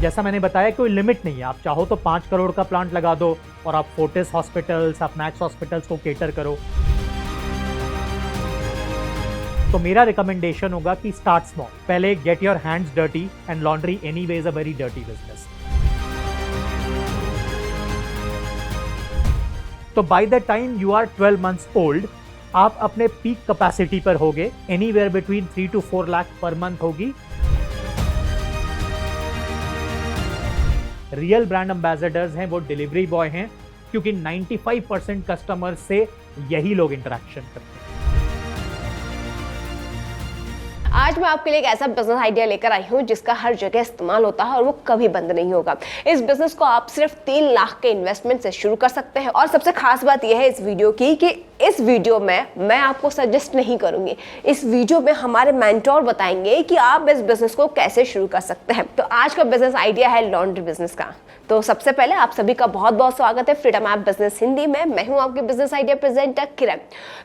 जैसा मैंने बताया कोई लिमिट नहीं है, आप चाहो तो 5 करोड़ का प्लांट लगा दो और आप फोर्टिस हॉस्पिटल्स, आप मैक्स हॉस्पिटल्स को केटर करो। तो मेरा रिकमेंडेशन होगा कि स्टार्ट स्मॉल, पहले get your hands dirty and laundry anyway is a very dirty business. तो by the time you are 12 months old, आप अपने पीक कैपेसिटी पर होगे, anywhere between 3 to 4 lakh per month होगी। रियल ब्रांड एम्बेसडर्स हैं वो delivery boy हैं, क्योंकि 95% कस्टमर से यही लोग इंटरेक्शन करते हैं। आज मैं आपके लिए एक ऐसा बिजनेस आइडिया लेकर आई हूँ जिसका हर जगह इस्तेमाल होता है और वो कभी बंद नहीं होगा। इस बिजनेस को आप सिर्फ 3 लाख के इन्वेस्टमेंट से शुरू कर सकते हैं। और सबसे खास बात यह है इस वीडियो की कि इस वीडियो में मैं आपको सजेस्ट नहीं करूंगी, इस वीडियो में हमारे मेंटोर बताएंगे कि आप इस बिजनेस को कैसे शुरू कर सकते हैं। तो आज का बिजनेस आइडिया है लॉन्ड्री बिजनेस का। तो सबसे पहले आप सभी का बहुत बहुत स्वागत है फ्रीडम ऐप बिजनेस हिंदी में। मैं हूं आपके बिजनेस आइडिया प्रेजेंटर किरण।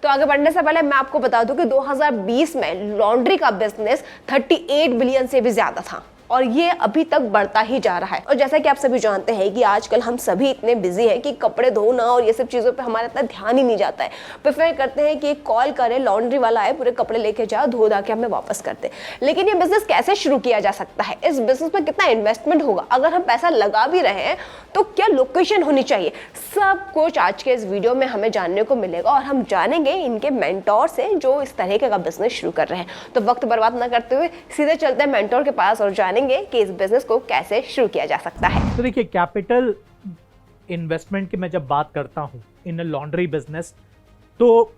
तो आगे बढ़ने से पहले मैं आपको बता दूं कि 2020 में लॉन्ड्री का बिजनेस 38 बिलियन से भी ज्यादा था और ये अभी तक बढ़ता ही जा रहा है। और जैसा कि आप सभी जानते हैं कि आजकल हम सभी इतने बिजी हैं कि कपड़े धोना और ये सब चीज़ों पे हमारा इतना ध्यान ही नहीं जाता है। प्रेफर करते हैं कि कॉल करें, लॉन्ड्री वाला आए, पूरे कपड़े लेके जाओ, धो धा के हमें वापस करते। लेकिन ये बिजनेस कैसे शुरू किया जा सकता है, इस बिजनेस में कितना इन्वेस्टमेंट होगा, अगर हम पैसा लगा भी रहे हैं तो क्या लोकेशन होनी चाहिए, सब कुछ आज के इस वीडियो में हमें जानने को मिलेगा। और हम जानेंगे इनके मेंटोर से जो इस तरह का बिजनेस शुरू कर रहे हैं। तो वक्त बर्बाद न करते हुए सीधे चलते हैं मेंटोर के पास और जानेंगे कि इस बिजनेस को कैसे शुरू किया जा सकता है। तो देखिए, कैपिटल इन्वेस्टमेंट की मैं जब बात करता हूं इन अ लॉन्ड्री बिजनेस, तो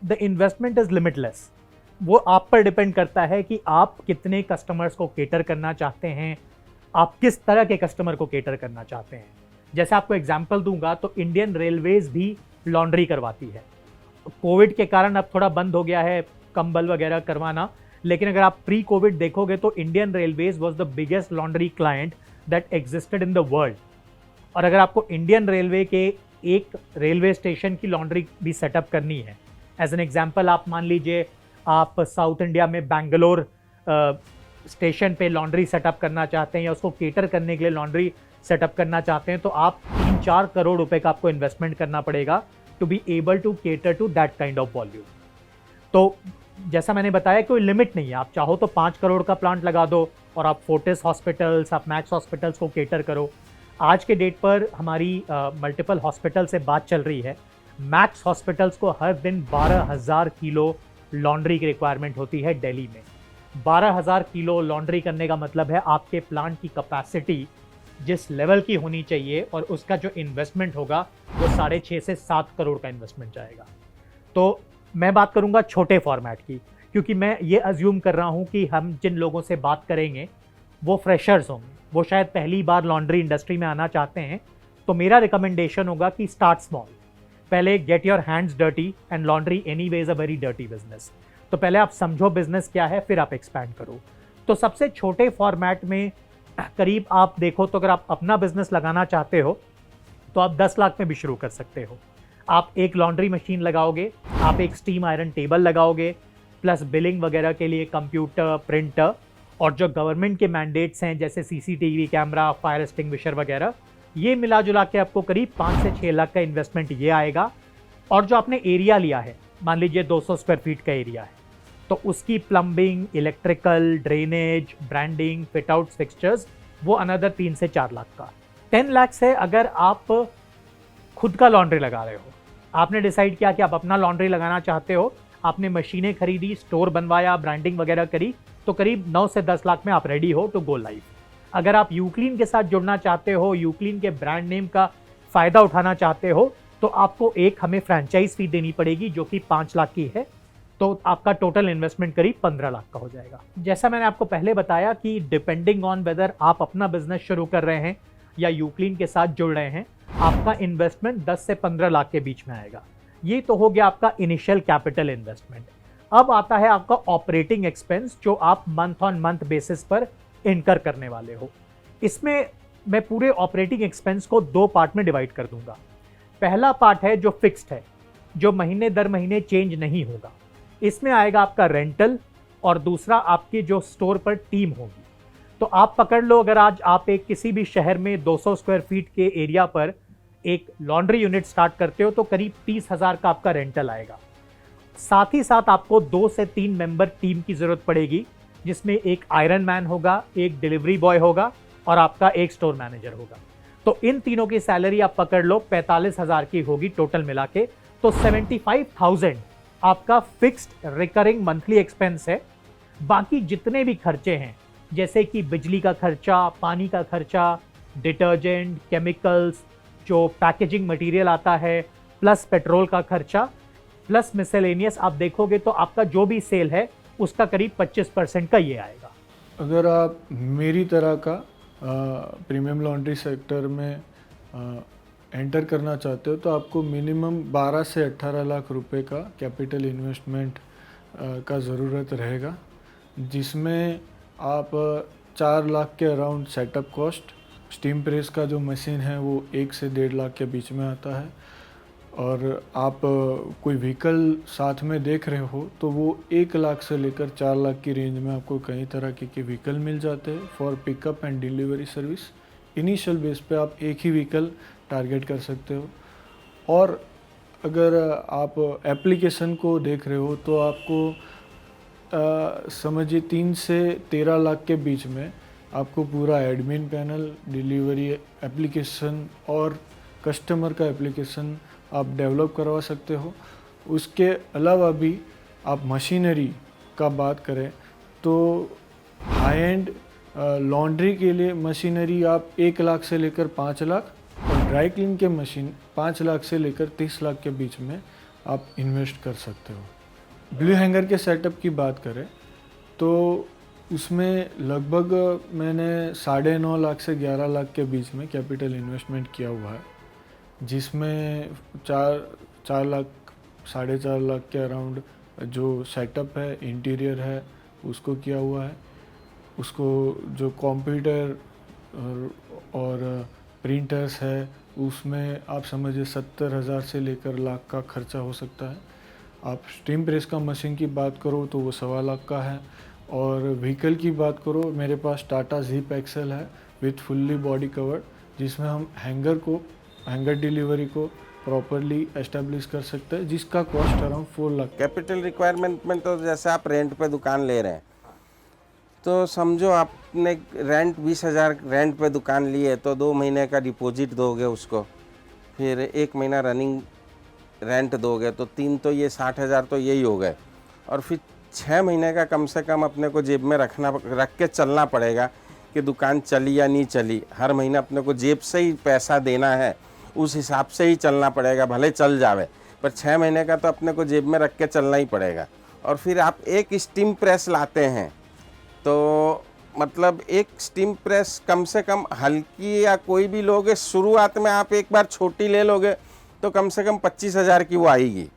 द इन्वेस्टमेंट इज लिमिटलेस। वो आप पर डिपेंड करता है कि आप कितने कस्टमर्स को केटर करना चाहते हैं, आप किस तरह के कस्टमर को केटर करना चाहते हैं। जैसे आपको एग्जांपल दूंगा तो इंडियन रेलवेज भी लॉन्ड्री करवाती है। कोविड के कारण अब थोड़ा बंद हो गया है कंबल वगैरह करवाना, लेकिन अगर आप प्री कोविड देखोगे तो Indian railways was the biggest laundry client that existed in the world. और अगर आपको इंडियन रेलवे के एक रेलवे स्टेशन की लॉन्ड्री भी सेटअप करनी है, एज एन एग्जांपल आप मान लीजिए आप साउथ इंडिया में बैंगलोर स्टेशन पे लॉन्ड्री सेटअप करना चाहते हैं या उसको केटर करने के लिए लॉन्ड्री सेटअप करना चाहते हैं, तो आप 3-4 करोड़ रुपए का आपको इन्वेस्टमेंट करना पड़ेगा to be able to cater to that kind of volume. तो जैसा मैंने बताया कोई लिमिट नहीं है, आप चाहो तो 5 करोड़ का प्लांट लगा दो और आप फोर्टिस हॉस्पिटल्स, आप मैक्स हॉस्पिटल्स को केटर करो। आज के डेट पर हमारी मल्टीपल हॉस्पिटल से बात चल रही है, मैक्स हॉस्पिटल्स को हर दिन 12,000 किलो लॉन्ड्री की रिक्वायरमेंट होती है दिल्ली में। 12,000 किलो लॉन्ड्री करने का मतलब है आपके प्लांट की कैपेसिटी जिस लेवल की होनी चाहिए और उसका जो इन्वेस्टमेंट होगा वो 6.5 से 7 करोड़ का इन्वेस्टमेंट जाएगा। तो मैं बात करूंगा छोटे फॉर्मेट की, क्योंकि मैं ये अज्यूम कर रहा हूं कि हम जिन लोगों से बात करेंगे वो फ्रेशर्स होंगे, वो शायद पहली बार लॉन्ड्री इंडस्ट्री में आना चाहते हैं। तो मेरा रिकमेंडेशन होगा कि स्टार्ट स्मॉल, पहले get your hands dirty and laundry anyway is a very dirty business. तो पहले आप समझो बिजनेस क्या है, फिर आप एक्सपैंड करो। तो सबसे छोटे फॉर्मेट में करीब आप देखो तो अगर आप अपना बिजनेस लगाना चाहते हो तो आप 10 लाख में भी शुरू कर सकते हो। आप एक लॉन्ड्री मशीन लगाओगे, आप एक स्टीम आयरन टेबल लगाओगे, प्लस बिलिंग वगैरह के लिए कंप्यूटर, प्रिंटर, और जो गवर्नमेंट के मैंडेट्स हैं जैसे सीसीटीवी कैमरा, फायर एक्सटिंग्विशर वगैरह, ये मिला जुला के आपको करीब 5 से 6 लाख का इन्वेस्टमेंट ये आएगा। और जो आपने एरिया लिया है, मान लीजिए 200 स्क्वायर फीट का एरिया है, तो उसकी plumbing, electrical, drainage, branding, fit out, fixtures, वो अनदर 3 से 4 लाख का। 10 लाख से अगर आप खुद का लॉन्ड्री लगा रहे हो, आपने डिसाइड किया कि आप अपना लॉन्ड्री लगाना चाहते हो, आपने मशीनें खरीदी, स्टोर बनवाया, ब्रांडिंग वगैरह करी, तो करीब 9 से 10 लाख में आप रेडी हो टू गो लाइव। अगर आप यूक्लीन के साथ जुड़ना चाहते हो, यूक्लीन के ब्रांड नेम का फ़ायदा उठाना चाहते हो, तो आपको एक हमें फ्रेंचाइज फी देनी पड़ेगी जो कि 5 लाख की है। तो आपका टोटल इन्वेस्टमेंट करीब 15 लाख का हो जाएगा। जैसा मैंने आपको पहले बताया कि डिपेंडिंग ऑन वेदर आप अपना बिजनेस शुरू कर रहे हैं या यूक्लीन के साथ जुड़ रहे हैं, आपका इन्वेस्टमेंट 10 से 15 लाख के बीच में आएगा। ये तो हो गया आपका इनिशियल कैपिटल इन्वेस्टमेंट। अब आता है आपका ऑपरेटिंग एक्सपेंस, जो आप मंथ ऑन मंथ बेसिस पर इनकर करने वाले हो। इसमें मैं पूरे ऑपरेटिंग एक्सपेंस को 2 पार्ट में डिवाइड कर दूंगा। पहला पार्ट है जो फिक्स्ड है, जो महीने दर महीने चेंज नहीं होगा। इसमें आएगा आपका रेंटल, और दूसरा आपकी जो स्टोर पर टीम होगी। तो आप पकड़ लो, अगर आज आप एक किसी भी शहर में 200 स्क्वायर फीट के एरिया पर एक लॉन्ड्री यूनिट स्टार्ट करते हो तो करीब 30,000 का आपका रेंटल आएगा। साथ ही साथ आपको 2 से 3 मेंबर टीम की जरूरत पड़ेगी, जिसमें एक आयरन मैन होगा, एक डिलीवरी बॉय होगा और आपका एक स्टोर मैनेजर होगा। तो इन तीनों की सैलरी आप पकड़ लो 45,000 की होगी टोटल मिला के। तो 75,000 आपका फिक्स्ड रिकरिंग मंथली एक्सपेंस है। बाकी जितने भी खर्चे हैं, जैसे कि बिजली का खर्चा, पानी का खर्चा, डिटर्जेंट, केमिकल्स, जो पैकेजिंग मटेरियल आता है, प्लस पेट्रोल का खर्चा, प्लस मिसलेनियस, आप देखोगे तो आपका जो भी सेल है उसका करीब 25% का ये आएगा। अगर आप मेरी तरह का प्रीमियम लॉन्ड्री सेक्टर में एंटर करना चाहते हो तो आपको मिनिमम 12 से 18 लाख रुपए का कैपिटल इन्वेस्टमेंट का ज़रूरत रहेगा, जिसमें आप 4 लाख के around setup cost, steam press का जो मशीन है वो 1 से 1.5 लाख के बीच में आता है, और आप कोई व्हीकल साथ में देख रहे हो तो वो 1 लाख से लेकर 4 लाख की रेंज में आपको कई तरह के व्हीकल मिल जाते हैं for pickup and delivery service. Initial base पे आप एक ही व्हीकल टारगेट कर सकते हो। और अगर आप एप्लीकेशन को देख रहे हो तो आपको समझिए 3 से 13 लाख के बीच में आपको पूरा एडमिन पैनल, डिलीवरी एप्लीकेशन और कस्टमर का एप्लीकेशन आप डेवलप करवा सकते हो। उसके अलावा भी आप मशीनरी का बात करें तो हाई एंड लॉन्ड्री के लिए मशीनरी आप 1 लाख से लेकर 5 लाख और ड्राई क्लीन के मशीन 5 लाख से लेकर 30 लाख के बीच में आप इन्वेस्ट कर सकते हो। ब्लू हैंगर के सेटअप की बात करें तो उसमें लगभग मैंने 9.5 लाख से 11 लाख के बीच में कैपिटल इन्वेस्टमेंट किया हुआ है, जिसमें 4 लाख 4.5 लाख के अराउंड जो सेटअप है, इंटीरियर है, उसको किया हुआ है। उसको जो कंप्यूटर और प्रिंटर्स है उसमें आप समझिए 70,000 से लेकर लाख का खर्चा हो सकता है। आप स्टीम प्रेस का मशीन की बात करो तो वो 1.25 लाख का है। और व्हीकल की बात करो, मेरे पास टाटा ज़िप एक्सेल है विथ फुल्ली बॉडी कवर्ड, जिसमें हम हैंगर डिलीवरी को प्रॉपरली एस्टेब्लिश कर सकते हैं, जिसका cost around 4 lakh. Capital requirement में तो जैसे आप रेंट पे दुकान ले रहे हैं तो समझो आपने रेंट 20,000 रेंट पे दुकान ली है तो 2 महीने का डिपॉजिट दोगे उसको, फिर 1 महीना रनिंग रेंट दोगे तो 3 तो ये 60,000 तो यही हो गए, और फिर 6 महीने का कम से कम अपने को जेब में रख के चलना पड़ेगा कि दुकान चली या नहीं चली। हर महीना अपने को जेब से ही पैसा देना है, उस हिसाब से ही चलना पड़ेगा, भले चल जावे पर 6 महीने का तो अपने को जेब में रख के चलना ही पड़ेगा। और फिर आप एक स्टीम प्रेस लाते हैं तो मतलब एक स्टीम प्रेस कम से कम हल्की या कोई भी लोगे, शुरुआत में आप एक बार छोटी ले लोगे तो कम से कम 25,000 की वो आएगी,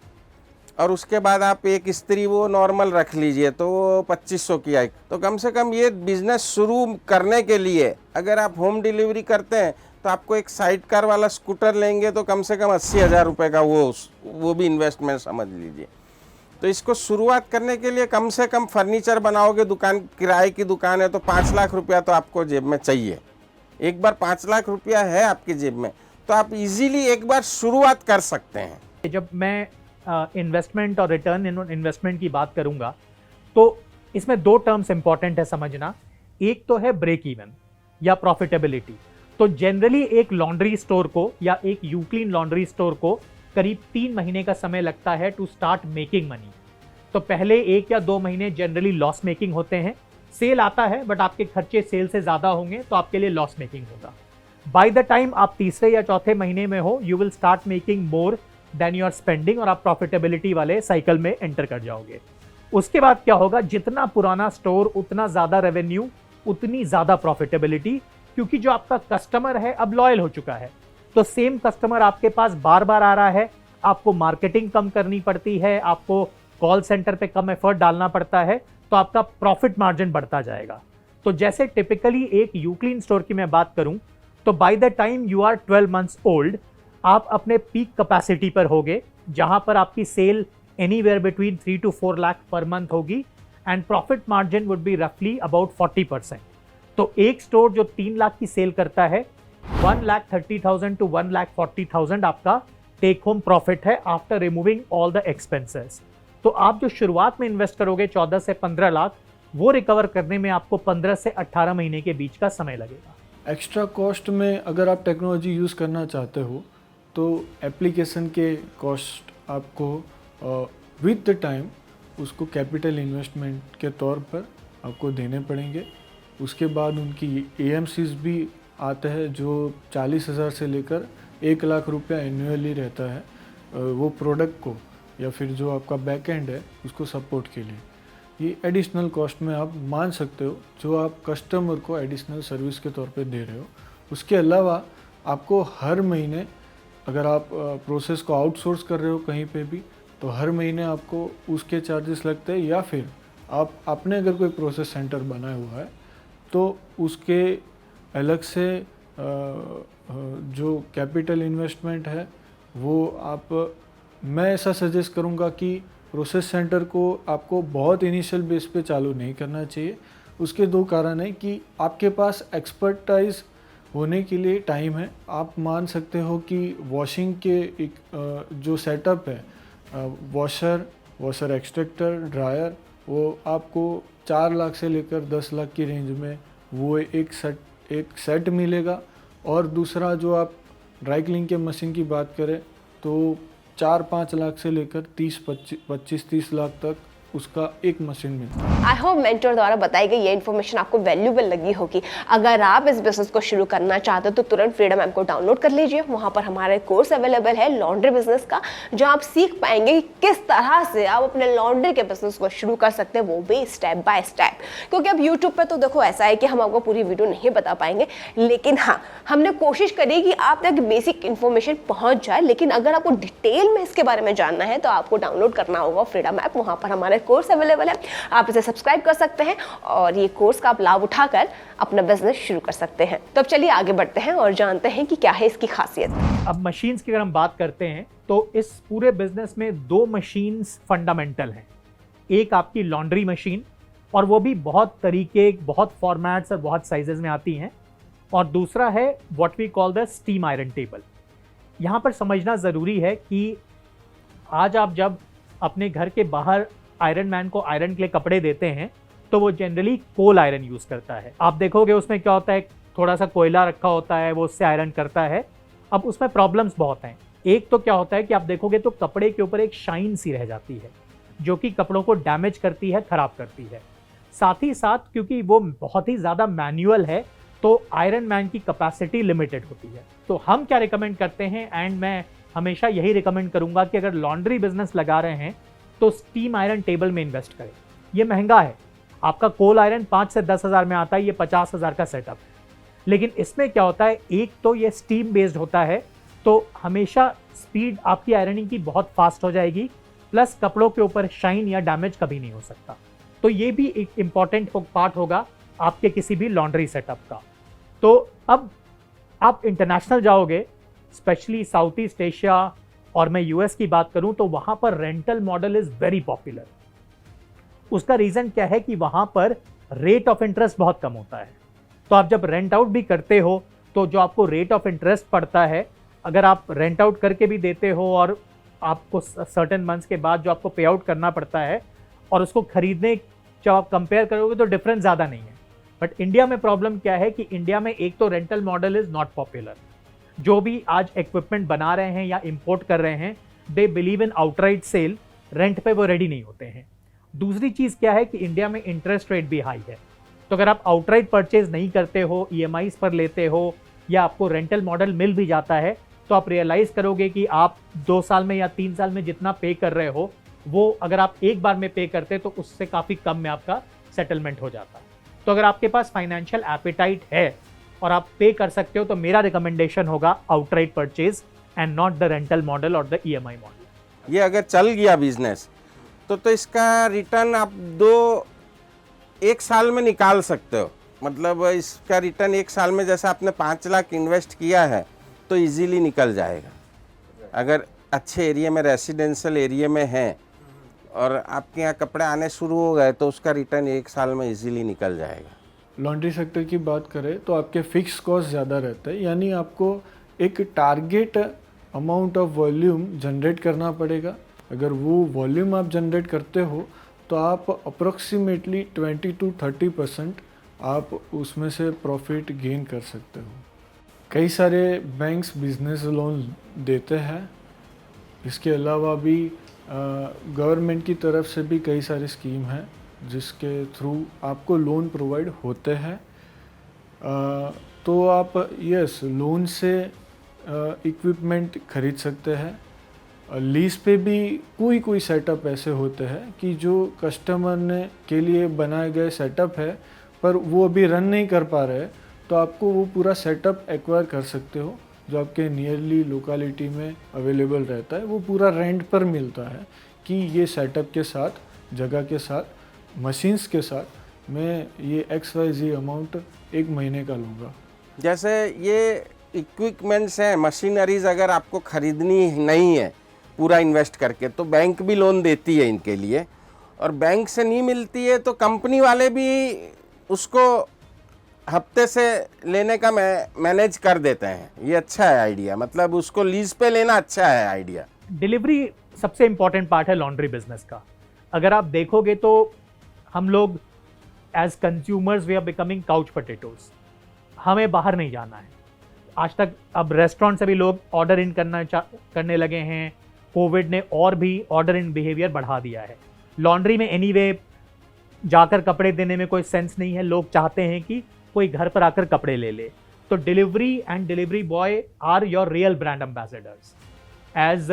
और उसके बाद आप एक इस्त्री वो नॉर्मल रख लीजिए तो वो 2500 की आएगी। तो कम से कम ये बिज़नेस शुरू करने के लिए अगर आप होम डिलीवरी करते हैं तो आपको एक साइड कार वाला स्कूटर लेंगे तो कम से कम 80,000 रुपये का वो भी इन्वेस्टमेंट समझ लीजिए। तो इसको शुरुआत करने के लिए कम से कम फर्नीचर बनाओगे, दुकान किराए की दुकान है तो 5 लाख रुपया तो आपको जेब में चाहिए। एक बार 5 लाख रुपया है आपकी जेब में तो आप इजीली एक बार शुरुआत कर सकते हैं। जब मैं इन्वेस्टमेंट और रिटर्न इन्वेस्टमेंट की बात करूंगा तो इसमें 2 टर्म्स इंपॉर्टेंट है समझना। एक तो है ब्रेक इवन या प्रॉफिटेबिलिटी। तो जनरली एक लॉन्ड्री स्टोर को या एक यूक्लीन लॉन्ड्री स्टोर को करीब 3 महीने का समय लगता है टू स्टार्ट मेकिंग मनी। तो पहले 1 या 2 महीने जनरली लॉस मेकिंग होते हैं। सेल आता है बट आपके खर्चे सेल से ज्यादा होंगे तो आपके लिए लॉस मेकिंग होगा। बाय द टाइम आप तीसरे या चौथे महीने में हो, you will start making more than you are spending और आप प्रॉफिटेबिलिटी वाले साइकिल में एंटर कर जाओगे। उसके बाद क्या होगा, जितना पुराना स्टोर उतना ज्यादा रेवेन्यू, उतनी ज्यादा प्रॉफिटेबिलिटी, क्योंकि जो आपका कस्टमर है अब लॉयल हो चुका है। तो सेम कस्टमर आपके पास बार बार आ रहा है, आपको मार्केटिंग कम करनी पड़ती है, आपको कॉल सेंटर पे कम एफर्ट डालना पड़ता है, तो आपका प्रॉफिट मार्जिन बढ़ता जाएगा। तो जैसे टिपिकली एक यूक्लीन स्टोर की मैं बात करूं तो by the time you are 12 months old आप अपने पीक कैपेसिटी पर होगे, जहां पर आपकी sale anywhere between 3 to 4 lakh per month होगी and profit margin would be रफली अबाउट 40%। तो एक स्टोर जो 3 लाख की सेल करता है, 1,30,000 to 1,40,000 आपका टेक होम प्रॉफिट है after removing all the expenses. तो आप जो शुरुआत में इन्वेस्ट करोगे 14 से 15 लाख, वो रिकवर करने में आपको 15 से 18 महीने के बीच का समय लगेगा। एक्स्ट्रा कॉस्ट में अगर आप टेक्नोलॉजी यूज़ करना चाहते हो तो एप्लीकेशन के कॉस्ट आपको विद द टाइम उसको कैपिटल इन्वेस्टमेंट के तौर पर आपको देने पड़ेंगे। उसके बाद उनकी AMCs भी आते हैं जो 40,000 से लेकर 1 लाख रुपया एनुअली रहता है वो प्रोडक्ट को या फिर जो आपका बैक एंड है उसको सपोर्ट के लिए। ये एडिशनल कॉस्ट में आप मान सकते हो जो आप कस्टमर को एडिशनल सर्विस के तौर पे दे रहे हो। उसके अलावा आपको हर महीने अगर आप प्रोसेस को आउटसोर्स कर रहे हो कहीं पे भी तो हर महीने आपको उसके चार्जेस लगते हैं, या फिर आपने अगर कोई प्रोसेस सेंटर बनाया हुआ है तो उसके अलग से जो कैपिटल इन्वेस्टमेंट है वो मैं ऐसा सजेस्ट करूँगा कि प्रोसेस सेंटर को आपको बहुत इनिशियल बेस पे चालू नहीं करना चाहिए। उसके 2 कारण हैं कि आपके पास एक्सपर्टाइज होने के लिए टाइम है। आप मान सकते हो कि वॉशिंग के एक जो सेटअप है, वॉशर एक्सट्रैक्टर, ड्रायर, वो आपको 4 लाख से लेकर 10 लाख की रेंज में वो एक सेट मिलेगा। और दूसरा जो आप ड्राई क्लीन के मशीन की बात करें तो 4-5 लाख से लेकर 25-30 लाख तक उसका एक मशीन मिलता है। आई होप मेंटर द्वारा बताई गई ये इन्फॉर्मेशन आपको वैल्यूबल लगी होगी। अगर आप इस बिजनेस को शुरू करना चाहते हो तो तुरंत फ्रीडम ऐप को डाउनलोड कर लीजिए। वहां पर हमारे कोर्स अवेलेबल है लॉन्ड्री बिजनेस का, जो आप सीख पाएंगे कि किस तरह से आप अपने लॉन्ड्री के बिजनेस को शुरू कर सकते हैं, वो भी स्टेप बाय स्टेप। क्योंकि अब यूट्यूब पर तो देखो ऐसा है कि हम आपको पूरी वीडियो नहीं बता पाएंगे, लेकिन हाँ हमने कोशिश करी कि आप तक बेसिक इन्फॉर्मेशन पहुंच जाए। लेकिन अगर आपको डिटेल में इसके बारे में जानना है तो आपको डाउनलोड करना होगा फ्रीडम ऐप। वहां पर हमारे कोर्स अवेलेबल है, आप इसे सब्सक्राइब कर सकते हैं और ये कोर्स का आप लाभ उठाकर अपना बिजनेस शुरू कर सकते हैं। तो अब चलिए आगे बढ़ते हैं और जानते हैं कि क्या है इसकी खासियत। अब मशीन्स की अगर हम बात करते हैं तो इस पूरे बिजनेस में 2 मशीन्स फंडामेंटल हैं। एक आपकी लॉन्ड्री मशीन, और वो भी बहुत तरीके, बहुत फॉर्मेट्स और बहुत साइजेस में आती हैं। और दूसरा है what we call the steam iron table. यहाँ पर समझना ज़रूरी है कि आज आप जब अपने घर के बाहर आयरन मैन को आयरन के लिए कपड़े देते हैं तो वो जनरली कोल आयरन यूज़ करता है। आप देखोगे उसमें क्या होता है, थोड़ा सा कोयला रखा होता है, वो उससे आयरन करता है। अब उसमें प्रॉब्लम्स बहुत हैं। एक तो क्या होता है कि आप देखोगे तो कपड़े के ऊपर एक शाइन सी रह जाती है जो कि कपड़ों को डैमेज करती है, ख़राब करती है। साथ ही साथ क्योंकि वो बहुत ही ज़्यादा मैनुअल है तो आयरन मैन की कैपेसिटी लिमिटेड होती है। तो हम क्या रिकमेंड करते हैं, एंड मैं हमेशा यही रिकमेंड करूँगा कि अगर लॉन्ड्री बिजनेस लगा रहे हैं तो स्टीम आयरन टेबल में इन्वेस्ट करें। ये महंगा है, आपका कोल आयरन 5 से 10 हज़ार में आता है, ये 50 हज़ार का सेटअप है। लेकिन इसमें क्या होता है, एक तो ये स्टीम बेस्ड होता है तो हमेशा स्पीड आपकी आयरनिंग की बहुत फास्ट हो जाएगी, प्लस कपड़ों के ऊपर शाइन या डैमेज कभी नहीं हो सकता। तो ये भी एक इम्पॉर्टेंट पार्ट होगा आपके किसी भी लॉन्ड्री सेटअप का। तो अब आप इंटरनेशनल जाओगे, स्पेशली साउथ ईस्ट एशिया और मैं US की बात करूं तो वहां पर rental model is very popular. उसका रीजन क्या है कि वहां पर रेट ऑफ इंटरेस्ट बहुत कम होता है। तो आप जब रेंट आउट भी करते हो तो जो आपको रेट ऑफ इंटरेस्ट पड़ता है, अगर आप रेंट आउट करके भी देते हो और आपको सर्टेन मंथ्स के बाद जो आपको पे आउट करना पड़ता है और उसको खरीदने जब आप कंपेयर करोगे तो डिफरेंस ज़्यादा नहीं है। बट इंडिया में प्रॉब्लम क्या है कि इंडिया में एक तो rental model is not popular. जो भी आज इक्विपमेंट बना रहे हैं या इंपोर्ट कर रहे हैं, they believe in outright sale, rent पे वो रेडी नहीं होते हैं। दूसरी चीज़ क्या है कि इंडिया में इंटरेस्ट रेट भी हाई है। तो अगर आप आउटराइट परचेज नहीं करते हो, EMIs पर लेते हो या आपको रेंटल मॉडल मिल भी जाता है, तो आप रियलाइज़ करोगे कि आप 2 साल में या 3 साल में जितना पे कर रहे हो वो अगर आप एक बार में पे करते तो उससे काफ़ी कम में आपका सेटलमेंट हो जाता है। तो अगर आपके पास फाइनेंशियल एपेटाइट है और आप पे कर सकते हो तो मेरा रिकमेंडेशन होगा outright purchase and not the rental model और द EMI मॉडल। ये अगर चल गया बिजनेस तो इसका रिटर्न आप 1 साल में निकाल सकते हो। मतलब इसका रिटर्न 1 साल में, जैसे आपने 5 लाख इन्वेस्ट किया है तो इजीली निकल जाएगा। अगर अच्छे एरिया में, रेसिडेंशियल एरिया में है और आपके यहाँ कपड़े आने शुरू हो गए तो उसका रिटर्न 1 साल में इजीली निकल जाएगा। लॉन्ड्री सेक्टर की बात करें तो आपके फिक्स कॉस्ट ज़्यादा रहता है, यानी आपको एक target amount of volume generate करना पड़ेगा। अगर वो वॉल्यूम आप जनरेट करते हो तो आप अप्रोक्सीमेटली 20 to 30% आप उसमें से प्रॉफिट गेन कर सकते हो। कई सारे बैंक्स बिजनेस लोन देते हैं, इसके अलावा भी गवर्नमेंट की तरफ से भी कई सारी स्कीम हैं जिसके थ्रू आपको लोन प्रोवाइड होते हैं। तो आप यस लोन से इक्विपमेंट खरीद सकते हैं। लीज पे भी कोई सेटअप ऐसे होते हैं कि जो कस्टमर ने के लिए बनाए गए सेटअप है पर वो अभी रन नहीं कर पा रहे, तो आपको वो पूरा सेटअप एक्वायर कर सकते हो जो आपके नियरली लोकेलिटी में अवेलेबल रहता है। वो पूरा रेंट पर मिलता है कि ये सेटअप के साथ, जगह के साथ, मशीन्स के साथ मैं ये XYZ अमाउंट एक महीने का लूँगा। जैसे ये इक्विपमेंट्स हैं, मशीनरीज अगर आपको खरीदनी नहीं है पूरा इन्वेस्ट करके, तो बैंक भी लोन देती है इनके लिए, और बैंक से नहीं मिलती है तो कंपनी वाले भी उसको हफ्ते से लेने का मैनेज कर देते हैं। ये अच्छा है आइडिया, मतलब उसको लीज पे लेना अच्छा है आइडिया। डिलीवरी सबसे इंपॉर्टेंट पार्ट है लॉन्ड्री बिजनेस का। अगर आप देखोगे तो हम लोग as consumers we are becoming couch potatoes. हमें बाहर नहीं जाना है आज तक। अब रेस्टोरेंट से भी लोग ऑर्डर इन करने लगे हैं। कोविड ने और भी ऑर्डर इन बिहेवियर बढ़ा दिया है। लॉन्ड्री में एनीवे जाकर कपड़े देने में कोई सेंस नहीं है। लोग चाहते हैं कि कोई घर पर आकर कपड़े ले ले। तो delivery and delivery boy are your real brand ambassadors. As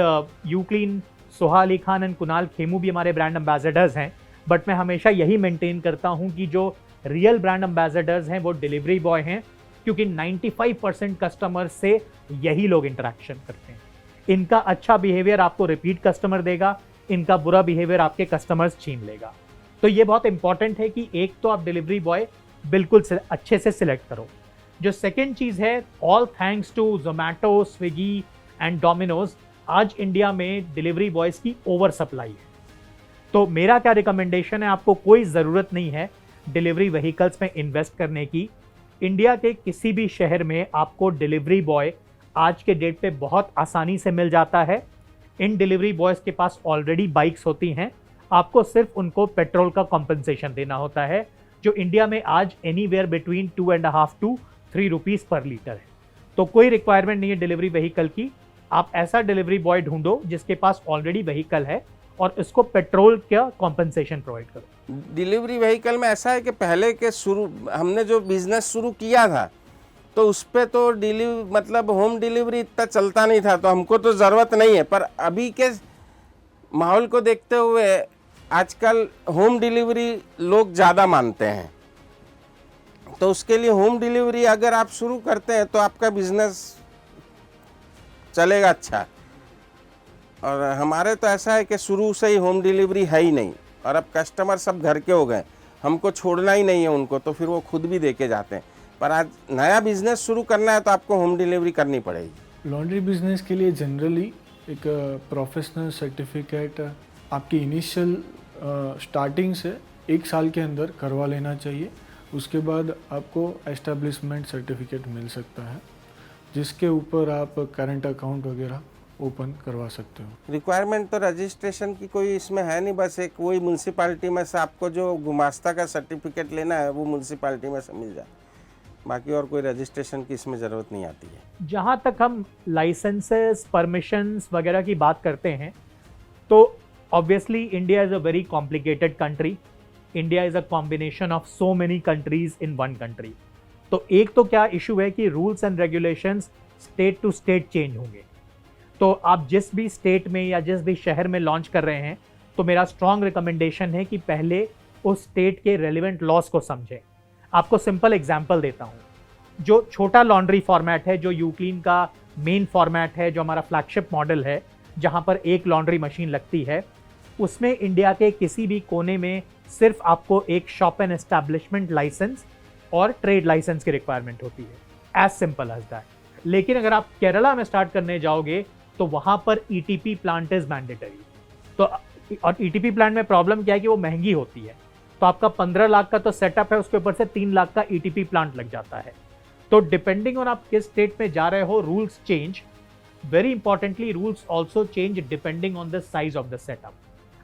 you clean, Soha Ali Khan and Kunal Khemu भी हमारे ब्रांड एम्बेसडर्स हैं, बट मैं हमेशा यही मेंटेन करता हूं कि जो रियल ब्रांड एम्बेसडर्स हैं वो डिलीवरी बॉय हैं, क्योंकि 95% कस्टमर से यही लोग इंटरेक्शन करते हैं। इनका अच्छा बिहेवियर आपको रिपीट कस्टमर देगा, इनका बुरा बिहेवियर आपके कस्टमर्स छीन लेगा। तो ये बहुत इंपॉर्टेंट है कि एक तो आप डिलीवरी बॉय बिल्कुल अच्छे से सिलेक्ट करो। जो सेकेंड चीज़ है, all thanks to Zomato, Swiggy and Domino's, आज इंडिया में डिलीवरी बॉयज़ की ओवर सप्लाई है। तो मेरा क्या रिकमेंडेशन है, आपको कोई ज़रूरत नहीं है डिलीवरी व्हीकल्स में इन्वेस्ट करने की। इंडिया के किसी भी शहर में आपको डिलीवरी बॉय आज के डेट पे बहुत आसानी से मिल जाता है। इन डिलीवरी बॉयज़ के पास ऑलरेडी बाइक्स होती हैं, आपको सिर्फ उनको पेट्रोल का कॉम्पनसेशन देना होता है, जो इंडिया में आज एनीवेयर बिटवीन 2.5 to 3 रुपीज़ पर लीटर है। तो कोई रिक्वायरमेंट नहीं है डिलीवरी व्हीकल की। आप ऐसा डिलीवरी बॉय ढूंढो जिसके पास ऑलरेडी व्हीकल है और इसको पेट्रोल का कॉम्पनसेशन प्रोवाइड करो। डिलीवरी व्हीकल में ऐसा है कि पहले के हमने जो बिजनेस शुरू किया था तो उस पर तो मतलब होम डिलीवरी इतना चलता नहीं था, तो हमको तो ज़रूरत नहीं है। पर अभी के माहौल को देखते हुए आजकल होम डिलीवरी लोग ज़्यादा मानते हैं, तो उसके लिए होम डिलीवरी अगर आप शुरू करते हैं तो आपका बिजनेस चलेगा अच्छा। और हमारे तो ऐसा है कि शुरू से ही होम डिलीवरी है ही नहीं, और अब कस्टमर सब घर के हो गए, हमको छोड़ना ही नहीं है उनको, तो फिर वो खुद भी दे के जाते हैं। पर आज नया बिजनेस शुरू करना है तो आपको होम डिलीवरी करनी पड़ेगी। लॉन्ड्री बिजनेस के लिए जनरली एक प्रोफेशनल सर्टिफिकेट आपकी इनिशियल स्टार्टिंग से 1 साल के अंदर करवा लेना चाहिए। उसके बाद आपको एस्टेब्लिशमेंट सर्टिफिकेट मिल सकता है, जिसके ऊपर आप करंट अकाउंट वगैरह ओपन करवा सकते हो। रिक्वायरमेंट तो रजिस्ट्रेशन की कोई इसमें है नहीं, बस एक वही म्यूनसिपालिटी में से आपको जो गुमास्ता का सर्टिफिकेट लेना है वो म्यूनसिपालिटी में से मिल जाए, बाकी और कोई रजिस्ट्रेशन की इसमें ज़रूरत नहीं आती है। जहाँ तक हम लाइसेंसेस, परमिशंस वगैरह की बात करते हैं, तो obviously India is a very complicated country. India is a combination of so many countries in one country. तो एक तो क्या इशू है कि rules and regulations state to state change होंगे। तो आप जिस भी स्टेट में या जिस भी शहर में लॉन्च कर रहे हैं, तो मेरा स्ट्रॉन्ग रिकमेंडेशन है कि पहले उस स्टेट के रेलिवेंट लॉज को समझें। आपको सिंपल एग्जांपल देता हूँ, जो छोटा लॉन्ड्री फॉर्मेट है, जो यूक्लीन का मेन फॉर्मेट है, जो हमारा फ्लैगशिप मॉडल है, जहाँ पर एक लॉन्ड्री मशीन लगती है, उसमें इंडिया के किसी भी कोने में सिर्फ आपको एक शॉप एंड एस्टैब्लिशमेंट लाइसेंस और ट्रेड लाइसेंस की रिक्वायरमेंट होती है। As simple as that. लेकिन अगर आप केरला में स्टार्ट करने जाओगे तो वहाँ पर ETP प्लांट इज मैंडेटरी। तो और ETP प्लांट में प्रॉब्लम क्या है कि वो महंगी होती है। तो आपका 15 लाख का तो सेटअप है, उसके ऊपर से 3 लाख का ईटीपी प्लांट लग जाता है। तो डिपेंडिंग ऑन आप किस स्टेट में जा रहे हो, rules change. Very importantly rules also change depending on the size of the setup.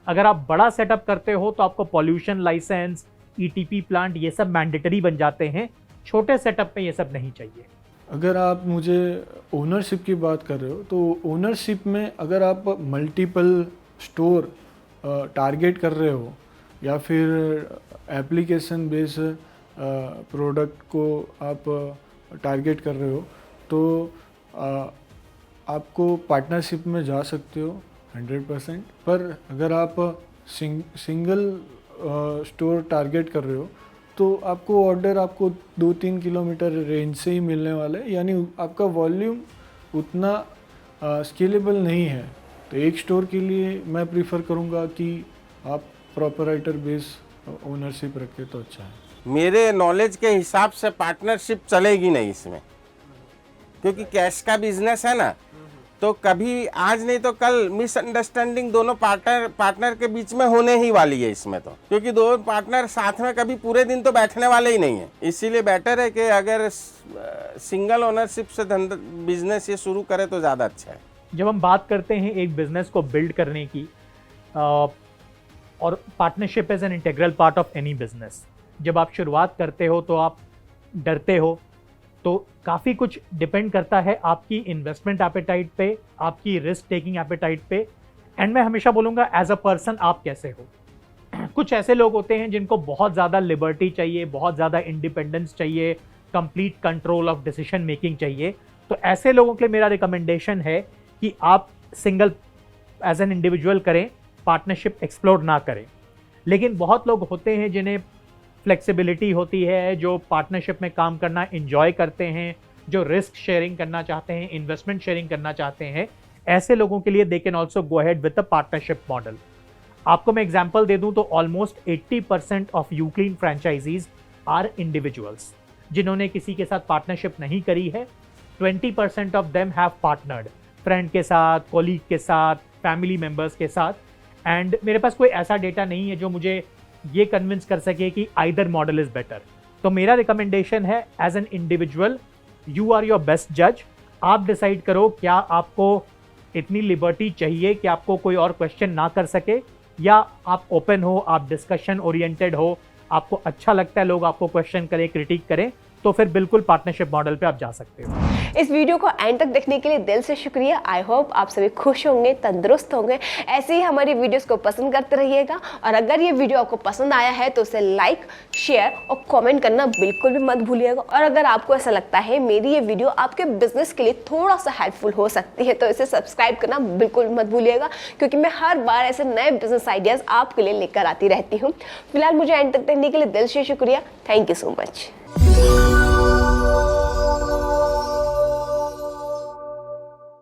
अगर आप बड़ा सेटअप करते हो तो आपको पॉल्यूशन लाइसेंस, ईटीपी प्लांट, ये सब मैंडेटरी बन जाते हैं। छोटे सेटअप में ये सब नहीं चाहिए। अगर आप मुझे ओनरशिप की बात कर रहे हो तो ओनरशिप में अगर आप मल्टीपल स्टोर टारगेट कर रहे हो या फिर एप्लीकेशन बेस प्रोडक्ट को आप टारगेट कर रहे हो तो आपको पार्टनरशिप में जा सकते हो 100%। पर अगर आप सिंगल स्टोर टारगेट कर रहे हो तो आपको ऑर्डर आपको 2-3 किलोमीटर रेंज से ही मिलने वाला है, यानी आपका वॉल्यूम उतना स्केलेबल नहीं है। तो एक स्टोर के लिए मैं प्रीफर करूँगा कि आप प्रोपराइटर बेस ओनरशिप रखें तो अच्छा है। मेरे नॉलेज के हिसाब से पार्टनरशिप चलेगी नहीं इसमें, क्योंकि कैश का बिजनेस है ना, तो कभी आज नहीं तो कल मिसअंडरस्टैंडिंग दोनों पार्टनर के बीच में होने ही वाली है इसमें तो, क्योंकि दो पार्टनर साथ में कभी पूरे दिन तो बैठने वाले ही नहीं है। इसीलिए बेटर है कि अगर सिंगल ओनरशिप से धंधा बिजनेस ये शुरू करे तो ज़्यादा अच्छा है। जब हम बात करते हैं एक बिजनेस को बिल्ड करने की, और partnership is an integral part of any business. जब आप शुरुआत करते हो तो आप डरते हो, तो काफ़ी कुछ डिपेंड करता है आपकी इन्वेस्टमेंट एपेटाइट पे, आपकी रिस्क टेकिंग एपेटाइट पे। एंड मैं हमेशा बोलूँगा एज अ पर्सन आप कैसे हो। कुछ ऐसे लोग होते हैं जिनको बहुत ज़्यादा लिबर्टी चाहिए, बहुत ज़्यादा इंडिपेंडेंस चाहिए, complete control of decision making चाहिए। तो ऐसे लोगों के लिए मेरा रिकमेंडेशन है कि आप सिंगल एज एन इंडिविजुअल करें, पार्टनरशिप एक्सप्लोर ना करें। लेकिन बहुत लोग होते हैं जिन्हें फ्लेक्सिबिलिटी होती है, जो पार्टनरशिप में काम करना एंजॉय करते हैं, जो रिस्क शेयरिंग करना चाहते हैं, इन्वेस्टमेंट शेयरिंग करना चाहते हैं। ऐसे लोगों के लिए they can also go ahead with the partnership model. आपको मैं एग्जांपल दे दूं तो almost 80% of UClean franchisees are individuals जिन्होंने किसी के साथ पार्टनरशिप नहीं करी है। 20% of them have partnered, friend के साथ, कॉलीग के साथ, फैमिली मेम्बर्स के साथ। एंड मेरे पास कोई ऐसा डेटा नहीं है जो मुझे ये कन्विंस कर सके कि आइदर मॉडल इज बेटर। तो मेरा रिकमेंडेशन है as an individual you are your best जज। आप डिसाइड करो क्या आपको इतनी लिबर्टी चाहिए कि आपको कोई और क्वेश्चन ना कर सके, या आप ओपन हो, आप डिस्कशन ओरिएंटेड हो, आपको अच्छा लगता है लोग आपको क्वेश्चन करें, क्रिटिक करें, तो फिर बिल्कुल पार्टनरशिप मॉडल पे आप जा सकते हो। इस वीडियो को एंड तक देखने के लिए दिल से शुक्रिया। आई होप आप सभी खुश होंगे, तंदुरुस्त होंगे। ऐसे ही हमारी वीडियोस को पसंद करते रहिएगा, और अगर ये वीडियो आपको पसंद आया है तो उसे लाइक, शेयर और कमेंट करना बिल्कुल भी मत भूलिएगा। और अगर आपको ऐसा लगता है मेरी ये वीडियो आपके बिजनेस के लिए थोड़ा सा हेल्पफुल हो सकती है तो इसे सब्सक्राइब करना बिल्कुल मत भूलिएगा, क्योंकि मैं हर बार ऐसे नए बिजनेस आइडियाज आपके लिए लेकर आती रहती हूँ। फिलहाल मुझे एंड तक देखने के लिए दिल से शुक्रिया। Thank you so much.